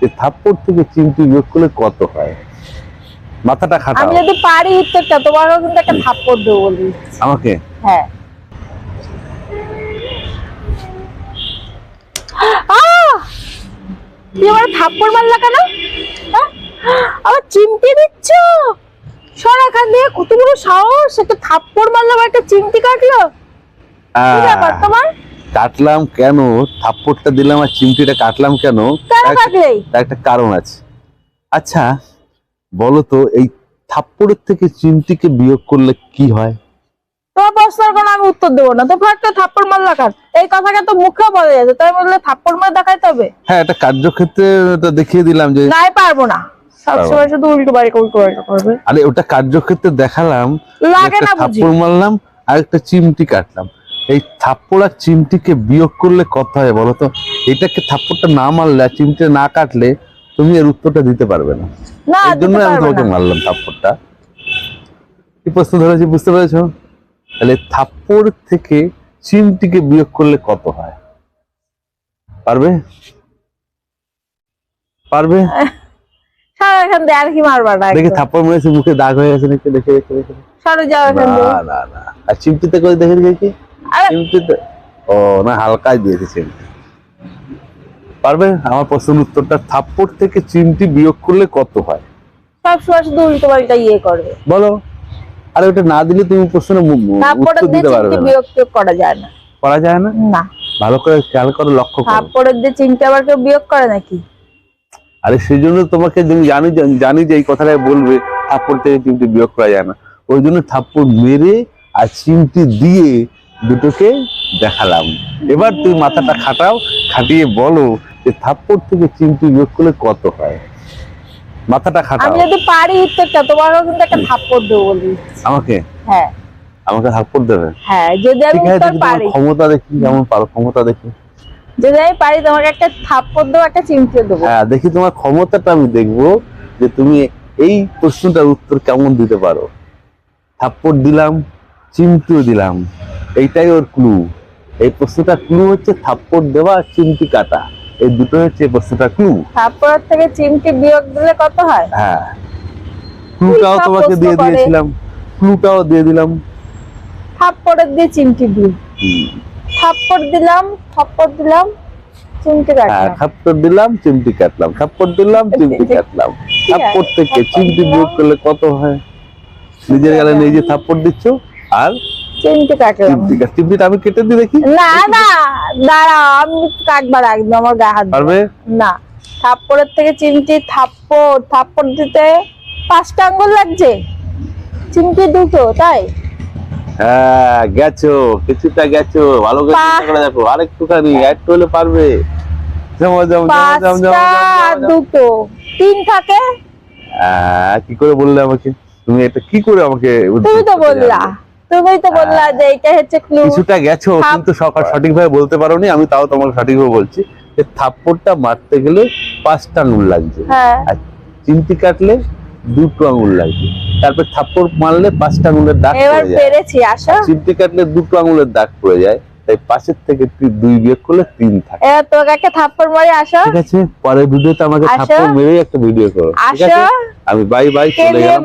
যে থাপ্পড় থেকে চিমটি বিয়োগ করলে কত হয়? মাথাটা খাটাও। আমি যদি পারি উত্তরটা, তোমারও কিন্তু একটা থাপ্পড় দেবো বলি। আমাকে? হ্যাঁ। তুমি আমার থাপ্পড় মারলা কেন? আমার চিমটি দিচ্ছ? সর এখান দিয়ে, কত বড় সাহস! একটা থাপ্পড় মারলাম, একটা চিমটি কাটলো। কি ব্যাপার তোমার? কাটলাম কেন? থাপ্পড়টা দিলাম আর চিমটিটা কাটলাম কেন? তার একটা কারণ আছে। আচ্ছা বলো তো, এই থাপ্পড়ের থেকে চিমটিকে বিয়োগ করলে কি হয়? তোমার প্রশ্নের কোনো আমি উত্তর দেবো না। তো একটা থাপ্পড় মারলা কেন? এই কথাটা তো মুখে বলে যাচ্ছে, তাই বললে থাপ্পড় মার দেখাইতে হবে? হ্যাঁ, একটা কার্যক্ষেত্রে দেখিয়ে দিলাম যে নাই, পারবো না। সবসময় শুধু উল্টো বাড়ি করবে। আরে ওটা কার্যক্ষেত্রে দেখালাম, লাগে একটা না বুঝি? থাপ্পড় মারলাম আর একটা চিমটি কাটলাম। এই থাপ্পড় আর চিমটিকে বিয়োগ করলে কত হয় বলো তো? এটাকে থাপ্পড়টা না মারলে আর চিমটিটা না কাটলে তুমি এর উত্তরটা দিতে পারবে না। না, এই জন্য আমি তোমাকে মারলাম থাপ্পড়টা। কি প্রশ্ন ধরেছি বুঝতে পেরেছো? তাহলে থাপ্পড় থেকে চিমটিকে বিয়োগ করলে কত হয়? পারবে? পারবে? সারা এখান দিয়ে আর কি মারবা না। দেখে থাপ্পড় মেরেছে, মুখে দাগ হয়ে গেছে নাকি? দেখে দেখে দেখে সরে যাও এখান দিয়ে। না না না। আর চিমটিতে করে দেখে দেখি। চিমটিতে ও না, হালকাই দিয়েছে চিমটি। পারবে? আমার প্রশ্নের উত্তরটা, থাপ্পড় থেকে চিমটি বিয়োগ করলে কত হয়? সবসময় শুধু উল্টো পাল্টা করবে। বলো। আর ওটা না দিলে তুমি প্রশ্নের উত্তর দিতে পারবে না। বিয়োগ করা যায় না। করা যায় না? না। ভালো করে খেয়াল করো, লক্ষ্য করো। থাপ্পড়ের দিয়ে চিমটি আবার কেউ বিয়োগ করে নাকি? আরে সেই জন্য তোমাকে জানি যে এই কথাটা বলবে, থাপ্পড় থেকে চিমটি বিয়োগ করা যায় না। ওই জন্য থাপ্পড় মেরে আর চিমটি দিয়ে দুটোকে দেখালাম। এবার তুমি মাথাটা খাটাও, খাটিয়ে বলো যে থাপ্পড় থেকে চিমটি বিয়োগ করলে কত হয়? মাথাটা খাটাও। আমি যদি পারি উত্তরটা, তোমারও কিন্তু একটা থাপ্পড় দেবো বলি। আমাকে? হ্যাঁ। আমাকে থাপ্পড় দেবে? হ্যাঁ, যদি আমি উত্তর পারি। ক্ষমতা দেখি কেমন পারো, ক্ষমতা দেখি। যদি আমি পারি তোমাকে একটা থাপ্পড় দেবো, একটা চিমটি দেবো। হ্যাঁ, দেখি তোমার ক্ষমতাটা আমি দেখবো যে তুমি এই প্রশ্নটার উত্তর কেমন দিতে পারো। থাপ্পড় দিলাম, চিমটিও দিলাম, এইটাই ওর ক্লু। এই প্রশ্নটা ক্লু হচ্ছে থাপ্পড় দেওয়া আর চিমটি কাটা, এই দুটো হচ্ছে এই প্রশ্নটা ক্লু। থাপ্পড়ের থেকে চিমটি বিয়োগ দিলে কত হয়? হ্যাঁ, ক্লুটাও তোমাকে দিয়ে দিয়েছিলাম, ক্লুটাও দিয়ে দিলাম। থাপ্পড়ের দিয়ে চিমটি দিই। থাপ্পড় দিলাম, চিমটি কাটলাম। থাপ্পড় দিলাম, চিমটি কাটলাম, থাপ্পড় দিলাম, চিমটি কাটলাম। থাপ্পড় থেকে চিমটি বিয়োগ করলে কত হয়? নিজের গালে নিজে থাপ্পড় দিচ্ছ আর চিমটি কাটলাম। চিমটিটা আমি কেটে দিই দেখি। না না, দাঁড়াও, আমি কাটবার একদম আমার গায়ে হাত পারবে না। থাপ্পড়ের থেকে চিমটি, থাপ্পড় দিতে 5টা আঙ্গুল লাগছে, চিমটি দুটো, তাই? হ্যাঁ, গেছো, কিছুটা গেছো, ভালো করে চিন্তা করে দেখো, আরেকটুখানি একটু হলে পারবে। দুটো 3 থাকে। কি করে বললে আমাকে? তুমি এটা কি করে আমাকে? তুমি তো বললা যে এটা হচ্ছে ক্লু। কিছুটা গেছো, কিন্তু সঠিকভাবে বলতে পারোনি। আমি তাও তোমাকে সঠিকভাবে বলছি যে থাপ্পড়টা মারতে গেলে 5টা আঙ্গুল লাগছে, আর চিমটি কাটলে 2টো আঙ্গুল লাগছে। তারপর থাপ্পড় মারলে 5টা আঙ্গুলের দাগ পড়ে যায়, পেরেছি। আসো। চিমটি কাটলে 2টো আঙ্গুলের দাগ পড়ে যায়। তাই 5-এর থেকে 2 বিয়োগ করলে 3 থাকে। এবার তোমাকে একটা থাপ্পড় মারি, আসো। ঠিক আছে, পরের ভিডিওতে আমাকে থাপ্পড় মেরে একটা ভিডিও করো, ঠিক আছে? আমি বাই বাই চলে গেলাম।